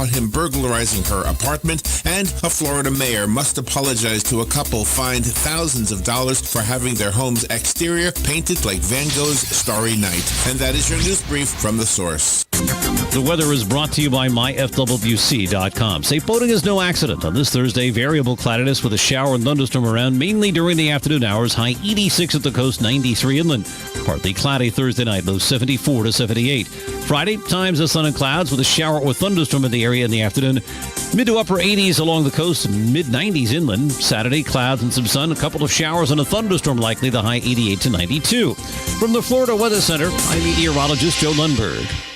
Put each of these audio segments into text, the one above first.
caught him burglarizing her apartment, and a Florida mayor must apologize to a couple fined thousands of dollars for having their home's exterior painted like Van Gogh's Starry Night. And that is your news brief from The Source. The weather is brought to you by myfwc.com. Safe boating is no accident. On this Thursday, variable cloudiness with a shower and thunderstorm around, mainly during the afternoon hours. High 86 at the coast, 93 inland. Partly cloudy Thursday night, low 74 to 78. Friday, times of sun and clouds with a shower or thunderstorm in the area in the afternoon. Mid to upper 80s along the coast, mid 90s inland. Saturday, clouds and some sun, a couple of showers and a thunderstorm likely, the high 88 to 92. From the Florida Weather Center, I'm meteorologist Joe Lundberg.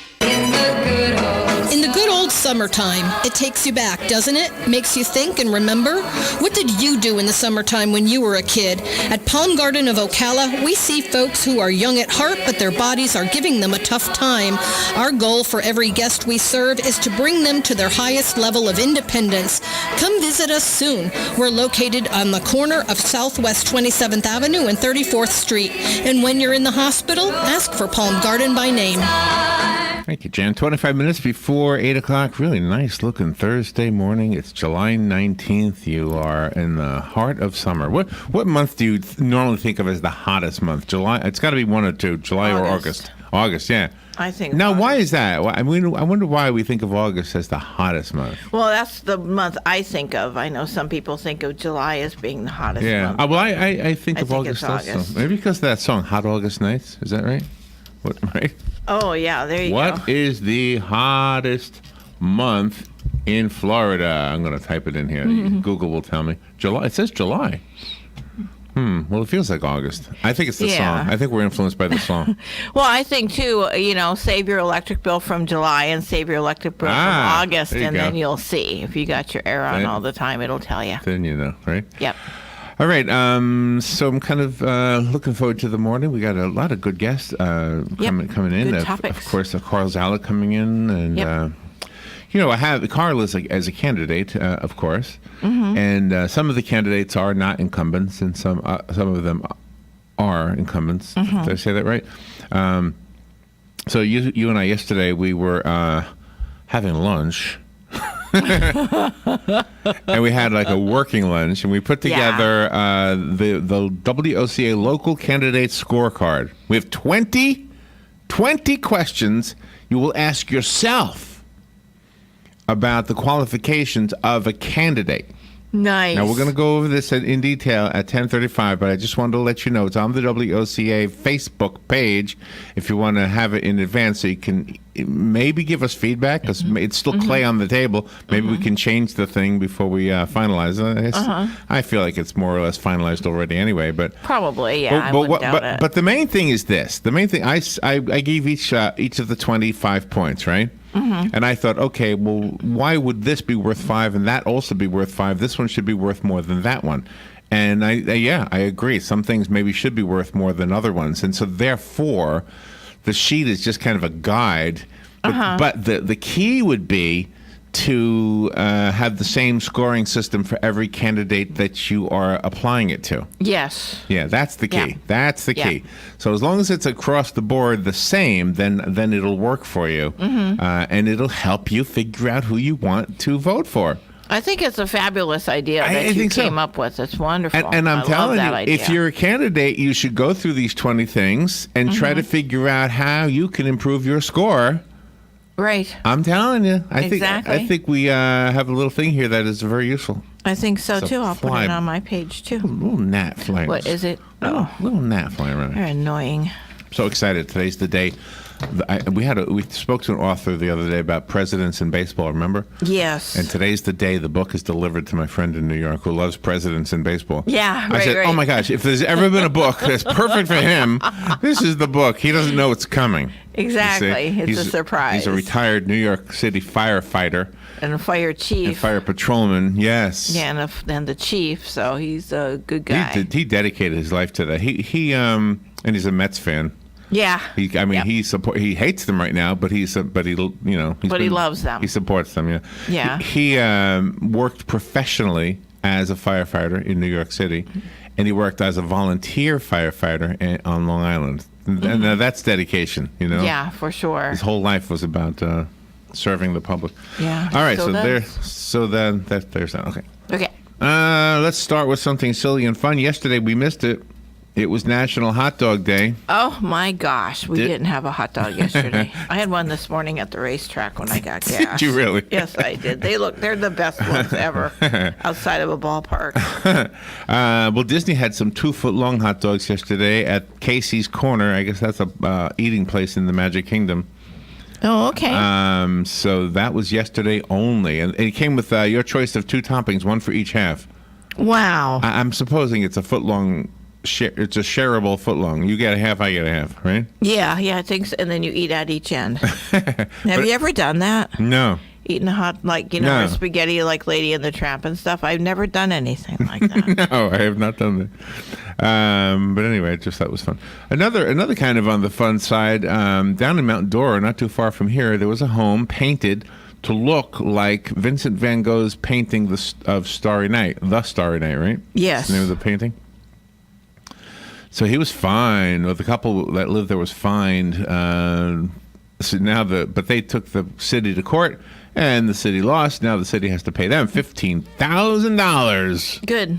In the good old summertime, it takes you back, doesn't it? Makes you think and remember. What did you do in the summertime when you were a kid? At Palm Garden of Ocala, we see folks who are young at heart, but their bodies are giving them a tough time. Our goal for every guest we serve is to bring them to their highest level of independence. Come visit us soon. We're located on the corner of Southwest 27th Avenue and 34th Street. And when you're in the hospital, ask for Palm Garden by name. Thank you, Jan. 25 minutes before 8 o'clock. Really nice looking Thursday morning. It's July 19th. You are in the heart of summer. What month do you normally think of as the hottest month? July? It's got to be one or two, July or August. August, yeah. I think. Now, August. why is that? I mean, I wonder why we think of August as the hottest month. Well, that's the month I think of. I know some people think of July as being the hottest month. Well, I think of August also. August. Maybe because of that song, Hot August Nights. Is that right? Right? Oh, yeah, there you go. What is the hottest month in Florida? I'm going to type it in here. Google will tell me. July. It says July. Well, it feels like August. I think it's the song. I think we're influenced by the song. Well, I think, too, save your electric bill from July and save your electric bill from August, and then you'll see. If you got your air on all the time, it'll tell you. Then you know, right? Yep. All right, so I'm kind of looking forward to the morning. We got a lot of good guests coming in. Good topics. Of course, Carl Zala coming in, and I have Carl as a candidate, of course, and some of the candidates are not incumbents, and some of them are incumbents. Did I say that right? So you and I yesterday we were having lunch. And we had like a working lunch, and we put together the WOCA local candidate scorecard. We have 20 questions you will ask yourself about the qualifications of a candidate. Nice. Now, we're going to go over this in detail at 10:35, but I just wanted to let you know it's on the WOCA Facebook page if you want to have it in advance so you can maybe give us feedback because it's still clay on the table. Maybe we can change the thing before we finalize it. I feel like it's more or less finalized already anyway. But probably, yeah. I wouldn't doubt it. But the main thing is this. The main thing, I gave each of the 25 points, right? And I thought, okay, well, why would this be worth 5 and that also be worth 5? This one should be worth more than that one. And I agree. Some things maybe should be worth more than other ones. And so therefore, the sheet is just kind of a guide. But the key would be to have the same scoring system for every candidate that you are applying it to. Yes. Yeah, that's the key. Yeah. That's the key. So as long as it's across the board the same, then it'll work for you. And it'll help you figure out who you want to vote for. I think it's a fabulous idea that you came up with. It's wonderful. And I'm telling you, idea. if you're a candidate, you should go through these 20 things and try to figure out how you can improve your score. Right. I'm telling you. I think we have a little thing here that is very useful. I think so, too. I'll put it on my page, too. A little gnat flying. What is it? Little gnat flying around. They're annoying. So excited. Today's the day. We spoke to an author the other day about presidents in baseball, remember? Yes. And today's the day the book is delivered to my friend in New York who loves presidents in baseball. Yeah, right, I said, oh my gosh, if there's ever been a book that's perfect for him, this is the book. He doesn't know it's coming. Exactly. It's a surprise. He's a retired New York City firefighter. And a fire chief. And fire patrolman, yes. Yeah, and the chief, so he's a good guy. He dedicated his life to that. And he's a Mets fan. Yeah. He hates them right now, but he loves them. He supports them. Yeah. Yeah. He worked professionally as a firefighter in New York City, and he worked as a volunteer firefighter on Long Island. And that's dedication, you know. Yeah, for sure. His whole life was about serving the public. Yeah. All right. Still does. There's that. Okay. Okay. Let's start with something silly and fun. Yesterday we missed it. It was National Hot Dog Day. Oh my gosh, we didn't have a hot dog yesterday. I had one this morning at the racetrack when I got gas. Did you really? Yes, I did. They're the best ones ever outside of a ballpark. Well, Disney had some 2-foot-long hot dogs yesterday at Casey's Corner. I guess that's a eating place in the Magic Kingdom. Oh, okay. So that was yesterday only, and it came with your choice of 2 toppings, 1 for each half. Wow. I'm supposing it's a foot-long. It's a shareable footlong. You get a half, I get a half, right? Yeah, I think so. And then you eat at each end. Have you ever done that? No. Eating a hot, No. spaghetti like Lady and the Tramp and stuff? I've never done anything like that. No, I have not done that. But anyway, I just thought it was fun. Another kind of on the fun side, down in Mount Dora, not too far from here, there was a home painted to look like Vincent van Gogh's painting of Starry Night. The Starry Night, right? Yes. That's the name of the painting? So he was fined, or the couple that lived there was fined. So but they took the city to court, and the city lost. Now the city has to pay them $15,000. Good.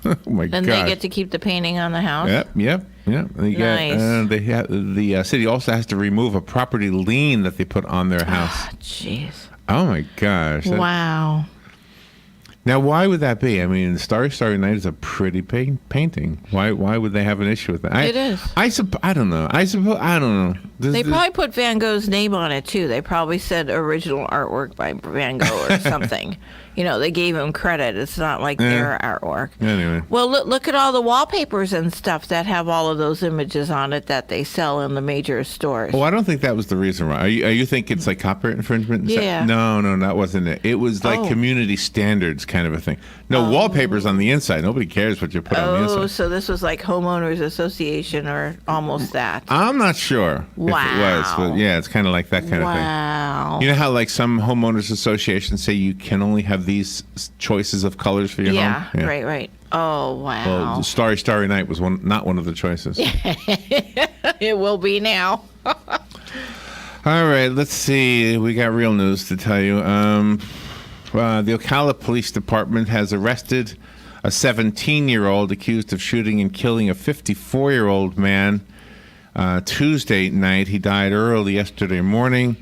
Oh my God! And they get to keep the painting on the house. Yep. Nice. The city also has to remove a property lien that they put on their house. Jeez. Oh my gosh! Wow. Now, why would that be? I mean, Starry Night is a pretty painting. Why would they have an issue with that? It is. I don't know. I don't know. They probably put Van Gogh's name on it, too. They probably said original artwork by Van Gogh or something. They gave him credit. It's not like their artwork. Anyway. Well, look at all the wallpapers and stuff that have all of those images on it that they sell in the major stores. Well, I don't think that was the reason why. Are you thinking it's like copyright infringement? Yeah. No, that wasn't it. It was like community standards kind of a thing. No, wallpapers on the inside. Nobody cares what you put on the inside. Oh, so this was like homeowners association or almost that. I'm not sure if it was, but yeah, it's kind of like that kind of thing. Wow. You know how like some homeowners associations say you can only have these choices of colors for your home? Yeah, right. Oh, wow. Well, Starry Night was not one of the choices. It will be now. All right, let's see. We got real news to tell you. The Ocala Police Department has arrested a 17-year-old accused of shooting and killing a 54-year-old man Tuesday night. He died early yesterday morning.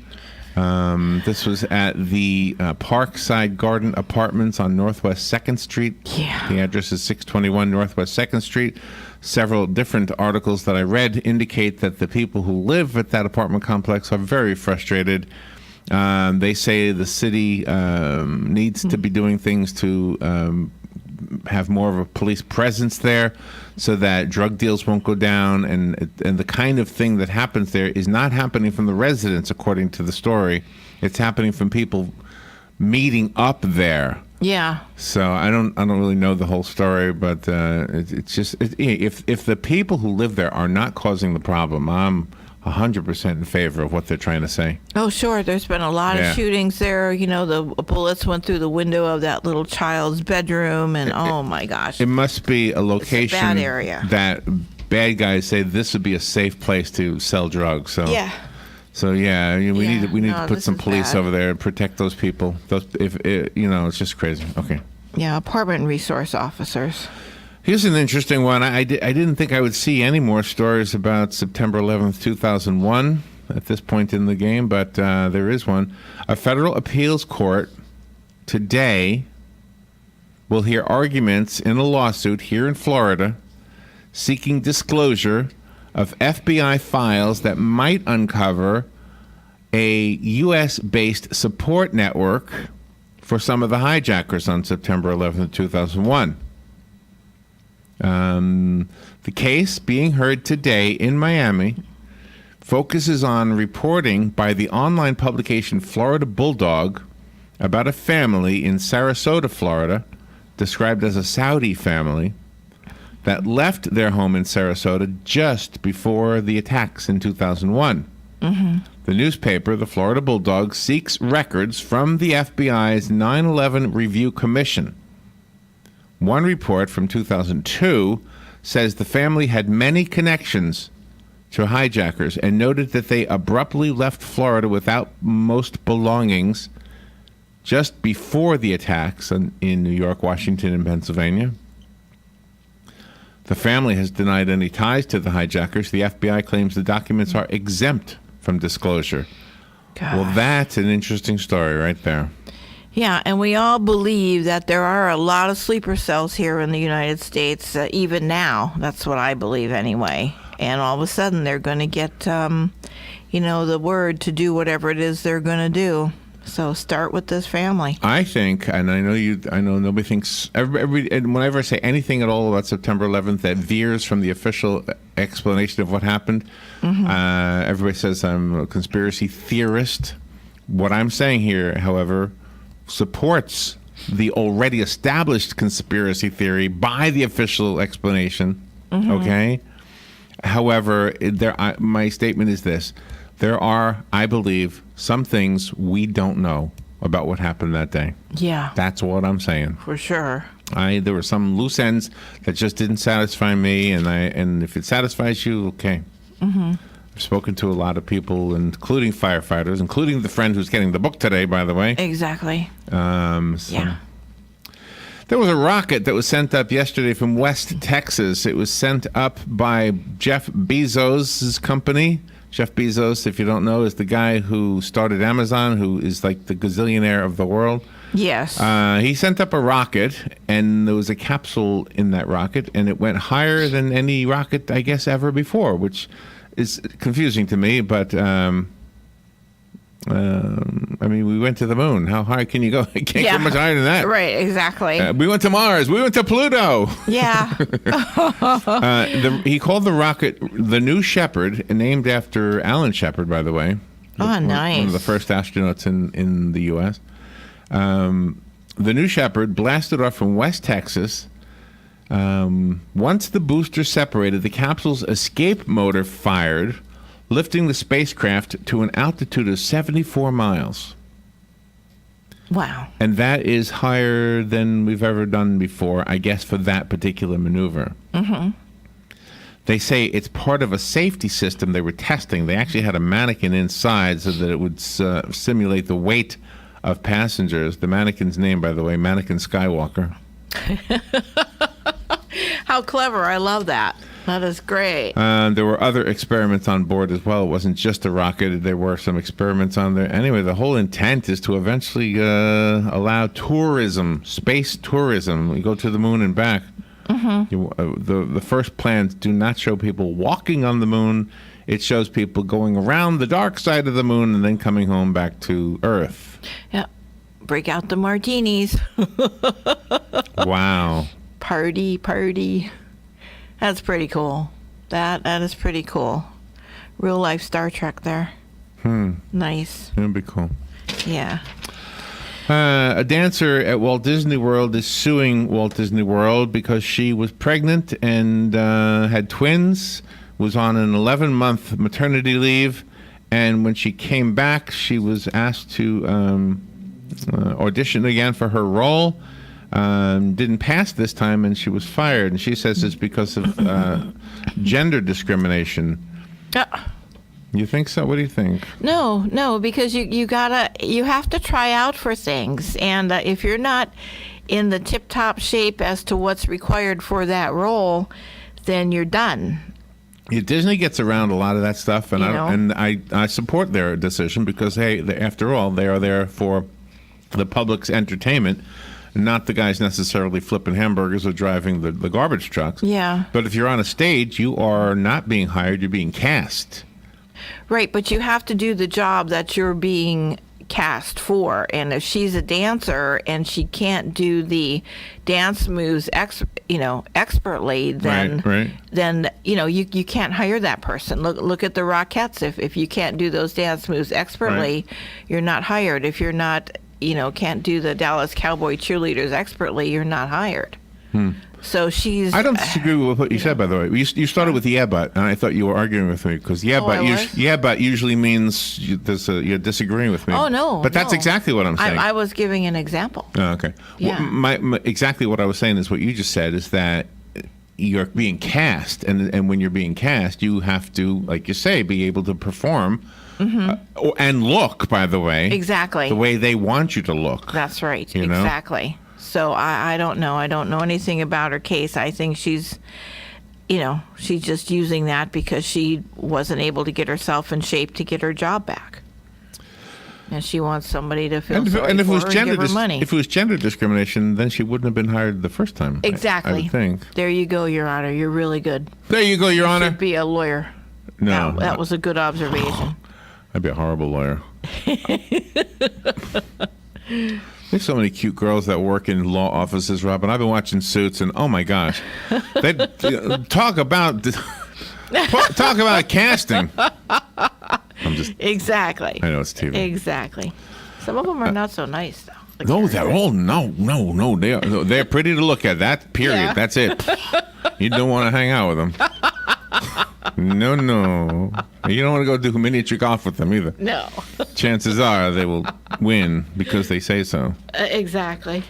This was at the Parkside Garden Apartments on Northwest 2nd Street. Yeah. The address is 621 Northwest 2nd Street. Several different articles that I read indicate that the people who live at that apartment complex are very frustrated. They say the city needs to be doing things to have more of a police presence there so that drug deals won't go down, and the kind of thing that happens there is not happening from the residents, according to the story. It's happening from people meeting up there. Yeah. So I don't really know the whole story, but it's just if the people who live there are not causing the problem, I'm 100% in favor of what they're trying to say. Oh, sure. There's been a lot of shootings there. The bullets went through the window of that little child's bedroom, and oh my gosh. It must be a location bad area that bad guys say this would be a safe place to sell drugs. So yeah. So yeah, we need to put some police bad. over there and protect those people. It's just crazy. Okay. Yeah, apartment resource officers. Here's an interesting one. I didn't think I would see any more stories about September 11th, 2001 at this point in the game, but there is one. A federal appeals court today will hear arguments in a lawsuit here in Florida seeking disclosure of FBI files that might uncover a U.S.-based support network for some of the hijackers on September 11th, 2001. The case being heard today in Miami focuses on reporting by the online publication Florida Bulldog about a family in Sarasota, Florida, described as a Saudi family, that left their home in Sarasota just before the attacks in 2001. Mm-hmm. The newspaper, the Florida Bulldog, seeks records from the FBI's 9/11 Review Commission. One report from 2002 says the family had many connections to hijackers and noted that they abruptly left Florida without most belongings just before the attacks in New York, Washington, and Pennsylvania. The family has denied any ties to the hijackers. The FBI claims the documents are exempt from disclosure. Gosh. Well, that's an interesting story right there. Yeah, and we all believe that there are a lot of sleeper cells here in the United States, even now. That's what I believe anyway. And all of a sudden, they're going to get, the word to do whatever it is they're going to do. So start with this family. I think, and I know nobody thinks, and whenever I say anything at all about September 11th that veers from the official explanation of what happened, everybody says I'm a conspiracy theorist. What I'm saying here, however, supports the already established conspiracy theory by the official explanation, okay? However, my statement is this. There are, I believe, some things we don't know about what happened that day. Yeah. That's what I'm saying. For sure. There were some loose ends that just didn't satisfy me, and if it satisfies you, okay. I've spoken to a lot of people, including firefighters, including the friend who's getting the book today, by the way. Exactly. Yeah. There was a rocket that was sent up yesterday from West Texas. It was sent up by Jeff Bezos' company. Jeff Bezos, if you don't know, is the guy who started Amazon, who is like the gazillionaire of the world. Yes. He sent up a rocket, and there was a capsule in that rocket, and it went higher than any rocket, I guess, ever before, which is confusing to me, but we went to the moon. How high can you go? You can't go much higher than that. Right, exactly. We went to Mars. We went to Pluto. Yeah. He called the rocket the New Shepard, named after Alan Shepard, by the way. Oh, nice. One of the first astronauts in the U.S. The New Shepard blasted off from West Texas. Once the booster separated, the capsule's escape motor fired, lifting the spacecraft to an altitude of 74 miles. Wow. And that is higher than we've ever done before, I guess, for that particular maneuver. They say it's part of a safety system they were testing. They actually had a mannequin inside so that it would simulate the weight of passengers. The mannequin's name, by the way, Mannequin Skywalker. How clever. I love that. That is great. There were other experiments on board as well. It wasn't just a rocket. There were some experiments on there. Anyway, the whole intent is to eventually allow tourism, space tourism. You go to the moon and back. The first plans do not show people walking on the moon. It shows people going around the dark side of the moon and then coming home back to Earth. Yeah. Break out the martinis. Wow. Party. That's pretty cool. That is pretty cool. Real life Star Trek there. Nice. That'd be cool. Yeah. A dancer at Walt Disney World is suing Walt Disney World because she was pregnant and had twins, was on an 11-month maternity leave, and when she came back, she was asked to audition again for her role. Didn't pass this time, and she was fired. And she says it's because of gender discrimination. You think so? What do you think? No, because you have to try out for things, and if you're not in the tip-top shape as to what's required for that role, then you're done. Yeah, Disney gets around a lot of that stuff, and I support their decision because, hey, after all, they are there for the public's entertainment. Not the guys necessarily flipping hamburgers or driving the garbage trucks. Yeah. But if you're on a stage, you are not being hired, you're being cast. Right, but you have to do the job that you're being cast for. And if she's a dancer and she can't do the dance moves expertly, then you can't hire that person. Look at the Rockettes. If you can't do those dance moves expertly, you're not hired. If you're not can't do the Dallas Cowboy cheerleaders expertly, you're not hired. So she's... I don't disagree with what you said, by the way. You started with yeah, but, and I thought you were arguing with me because but usually means you're disagreeing with me. Oh, no. But that's exactly what I'm saying. I was giving an example. Oh, okay. Yeah. Well, exactly what I was saying is what you just said, is that you're being cast, and when you're being cast, you have to, like you say, be able to perform and look, by the way. Exactly. The way they want you to look. That's right. You know? Exactly. So I don't know. I don't know anything about her case. I think she's just using that because she wasn't able to get herself in shape to get her job back. And she wants somebody to feel sorry and if for it was her gender and give her money. if it was gender discrimination, then she wouldn't have been hired the first time. Exactly. I would think. There you go, Your Honor. You're really good. There you go, Your Honor. Should be a lawyer. No, that was a good observation. I'd be a horrible lawyer. There's so many cute girls that work in law offices, Robin. I've been watching Suits, and oh my gosh, they talk about casting. Exactly. I know it's TV. Exactly. Some of them are not so nice, though. No, they're all no. They're pretty to look at. That period. Yeah. That's it. You don't want to hang out with them. No. You don't want to go do miniature golf with them either. No. Chances are they will win because they say so. Exactly.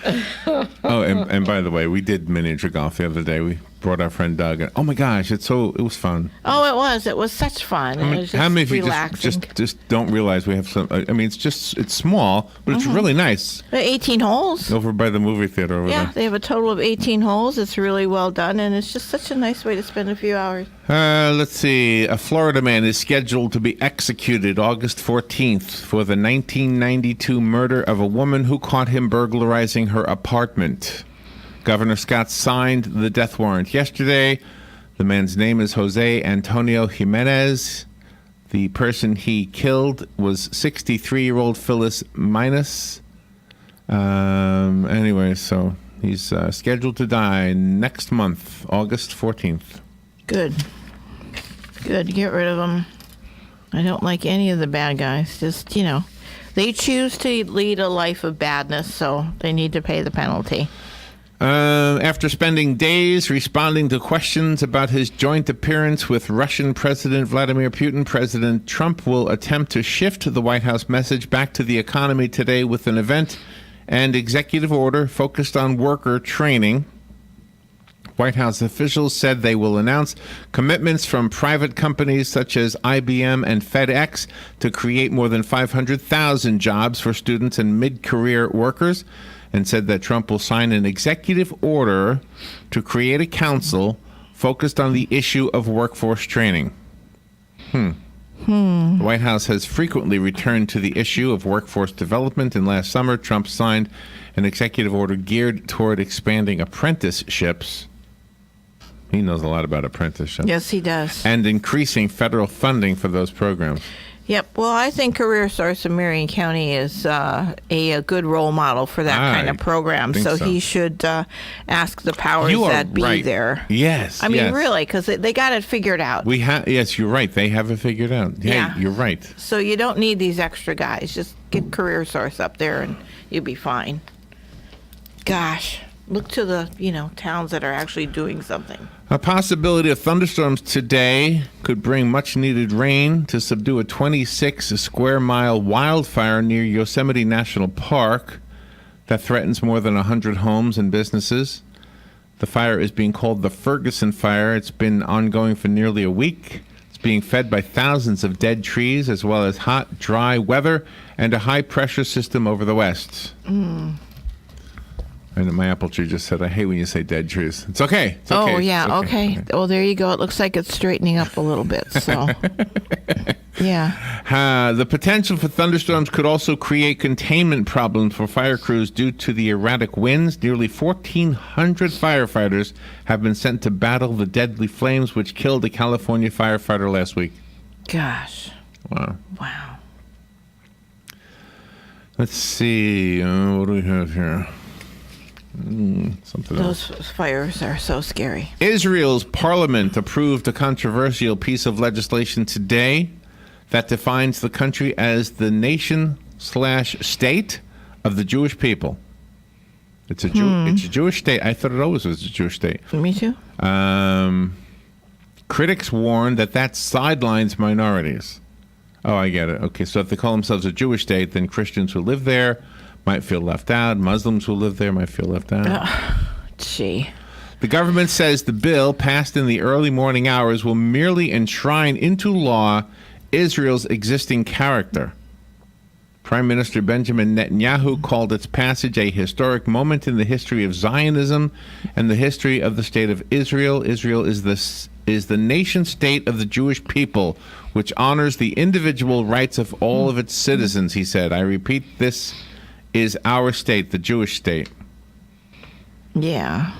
Oh, and by the way, we did miniature golf the other day. We brought our friend Doug. And, oh my gosh, it was fun. Oh, it was. It was such fun. It was just how many of you relaxing. just don't realize we have some? I mean, it's small, but it's really nice. 18 holes. Over by the movie theater over Yeah, there. they have a total of 18 holes. It's really well done, and it's just such a nice way to spend a few hours. Let's see. A Florida man is scheduled to be executed August 14th for the 1992 murder of a woman who caught him burglarizing her apartment. Governor Scott signed the death warrant yesterday. The man's name is Jose Antonio Jimenez. The person he killed was 63-year-old Phyllis Minus. Anyway, so he's scheduled to die next month, August 14th. Good. Get rid of them. I don't like any of the bad guys. Just, they choose to lead a life of badness, so they need to pay the penalty. After spending days responding to questions about his joint appearance with Russian President Vladimir Putin, President Trump will attempt to shift the White House message back to the economy today with an event and executive order focused on worker training. White House officials said they will announce commitments from private companies such as IBM and FedEx to create more than 500,000 jobs for students and mid-career workers, and said that Trump will sign an executive order to create a council focused on the issue of workforce training. The White House has frequently returned to the issue of workforce development, and last summer Trump signed an executive order geared toward expanding apprenticeships. He knows a lot about apprenticeships. Yes, he does. And increasing federal funding for those programs. Yep. Well, I think Career Source in Marion County is a good role model for that kind of program. So he should ask the powers that be there. Yes. I mean, really, because they got it figured out. Yes, you're right. They have it figured out. Yeah. Hey, you're right. So you don't need these extra guys. Just get Career Source up there and you'll be fine. Gosh. Look to the, towns that are actually doing something. A possibility of thunderstorms today could bring much-needed rain to subdue a 26-square-mile wildfire near Yosemite National Park that threatens more than 100 homes and businesses. The fire is being called the Ferguson Fire. It's been ongoing for nearly a week. It's being fed by thousands of dead trees, as well as hot, dry weather and a high-pressure system over the west. And my apple tree just said, I hate when you say dead trees. It's okay. It's okay. Oh, yeah. Okay. Oh, there you go. It looks like it's straightening up a little bit. So, yeah. The potential for thunderstorms could also create containment problems for fire crews due to the erratic winds. Nearly 1,400 firefighters have been sent to battle the deadly flames, which killed a California firefighter last week. Gosh. Wow. Let's see. What do we have here? Something else. Those fires are so scary. Israel's parliament approved a controversial piece of legislation today that defines the country as the nation/state of the Jewish people. It's a Jewish state. I thought it always was a Jewish state. Me too. Critics warn that sidelines minorities. Oh, I get it. Okay, so if they call themselves a Jewish state, then Christians who live there might feel left out. Muslims who live there might feel left out. Gee. The government says the bill, passed in the early morning hours, will merely enshrine into law Israel's existing character. Prime Minister Benjamin Netanyahu called its passage a historic moment in the history of Zionism and the history of the state of Israel. Israel is the nation state of the Jewish people, which honors the individual rights of all of its citizens, he said. I repeat, this is our state, the Jewish state. Yeah.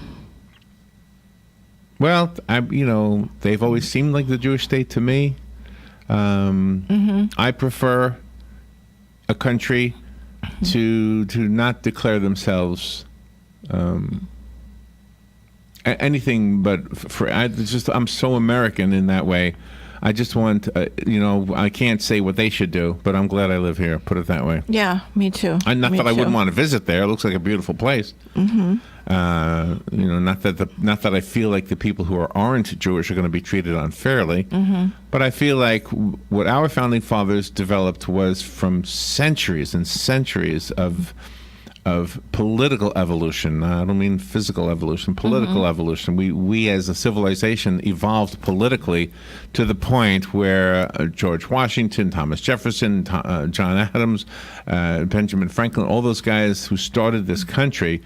Well, they've always seemed like the Jewish state to me. I prefer a country to not declare themselves anything but I'm so American in that way. I just want I can't say what they should do, but I'm glad I live here. Put it that way. Yeah, me too. Not that I wouldn't want to visit there. It looks like a beautiful place. Not that I feel like the people who aren't Jewish are going to be treated unfairly, but I feel like what our founding fathers developed was from centuries and centuries of political evolution. I don't mean physical evolution, political evolution. We as a civilization evolved politically to the point where George Washington, Thomas Jefferson, John Adams, Benjamin Franklin, all those guys who started this country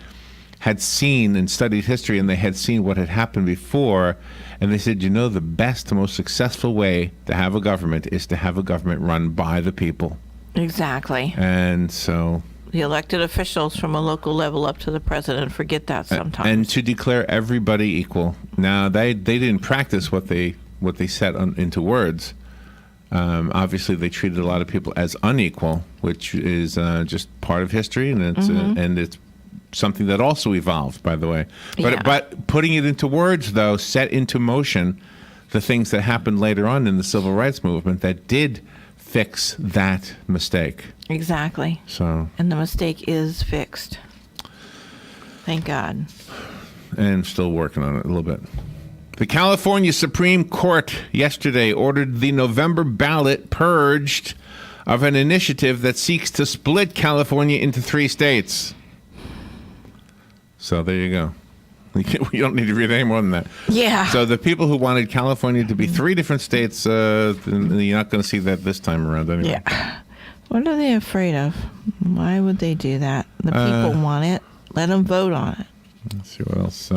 had seen and studied history, and they had seen what had happened before, and they said, the best, most successful way to have a government is to have a government run by the people. Exactly. And so the elected officials from a local level up to the president forget that sometimes. And to declare everybody equal. Now, they didn't practice what they set into words. Obviously, they treated a lot of people as unequal, which is just part of history, and it's something that also evolved, by the way. But putting it into words, though, set into motion the things that happened later on in the civil rights movement that did fix that mistake. Exactly. And the mistake is fixed. Thank God. And still working on it a little bit. The California Supreme Court yesterday ordered the November ballot purged of an initiative that seeks to split California into 3 states. So there you go. We don't need to read any more than that. Yeah. So the people who wanted California to be 3 different states, you're not going to see that this time around anyway. Yeah. What are they afraid of? Why would they do that? The people want it. Let them vote on it. Let's see what else.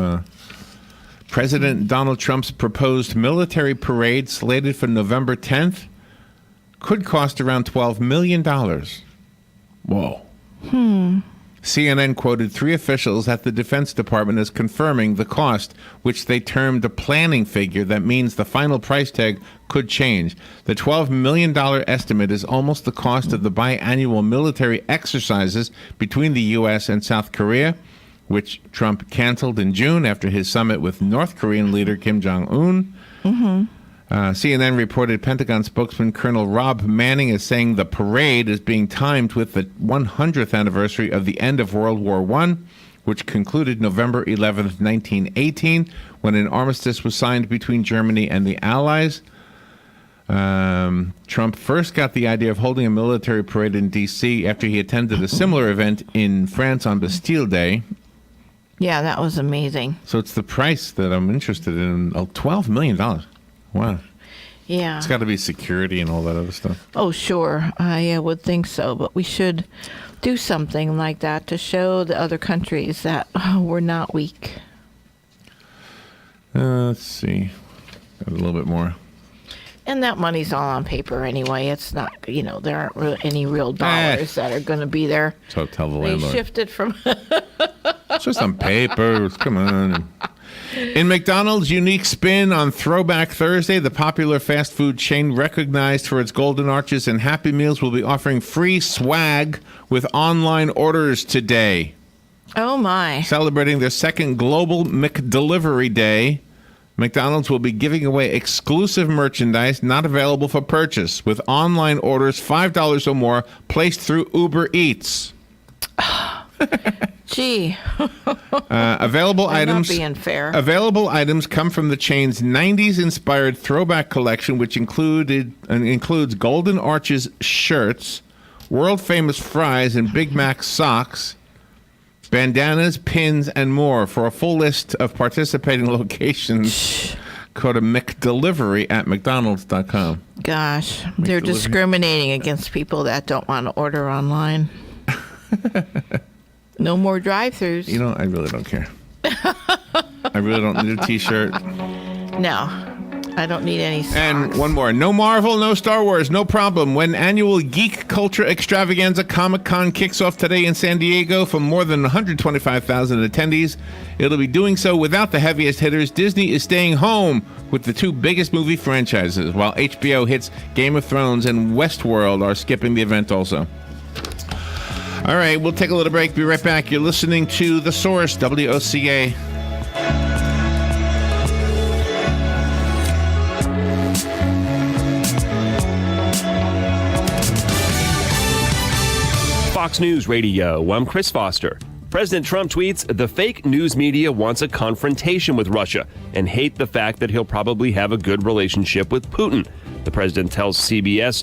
President Donald Trump's proposed military parade slated for November 10th could cost around $12 million. Whoa. CNN quoted 3 officials at the Defense Department as confirming the cost, which they termed a planning figure that means the final price tag could change. The $12 million estimate is almost the cost of the biannual military exercises between the U.S. and South Korea, which Trump canceled in June after his summit with North Korean leader Kim Jong-un. CNN reported Pentagon spokesman Colonel Rob Manning is saying the parade is being timed with the 100th anniversary of the end of World War I, which concluded November 11th, 1918, when an armistice was signed between Germany and the Allies. Trump first got the idea of holding a military parade in D.C. after he attended a similar event in France on Bastille Day. Yeah, that was amazing. So it's the price that I'm interested in. $12 million. Wow. Yeah. It's got to be security and all that other stuff. Oh, sure. I would think so. But we should do something like that to show the other countries that we're not weak. Let's see. Got a little bit more. And that money's all on paper anyway. It's not, there aren't any real dollars that are going to be there. So tell the They landlord. shifted from... It's just on paper. Come on. In McDonald's unique spin on Throwback Thursday, the popular fast food chain recognized for its Golden Arches and Happy Meals will be offering free swag with online orders today. Oh, my. Celebrating their second global McDelivery Day, McDonald's will be giving away exclusive merchandise not available for purchase with online orders $5 or more placed through Uber Eats. Gee. Available items. Not being fair. Available items come from the chain's 90s-inspired throwback collection, which includes Golden Arches shirts, world-famous fries, and Big Mac socks. bandanas, pins, and more. For a full list of participating locations, go to McDelivery at McDonald's.com. Gosh, they're discriminating against people that don't want to order online. No more drive-thrus. You know, I really don't care. I really don't need a T-shirt. No. I don't need any socks. And one more. No Marvel, no Star Wars, no problem. When annual Geek Culture Extravaganza Comic-Con kicks off today in San Diego for more than 125,000 attendees, it'll be doing so without the heaviest hitters. Disney is staying home with the two biggest movie franchises, while HBO hits Game of Thrones and Westworld are skipping the event also. All right, we'll take a little break. Be right back. You're listening to The Source, WOCA. Fox News Radio, I'm Chris Foster. President Trump tweets, the fake news media wants a confrontation with Russia and hate the fact that he'll probably have a good relationship with Putin. The president tells CBS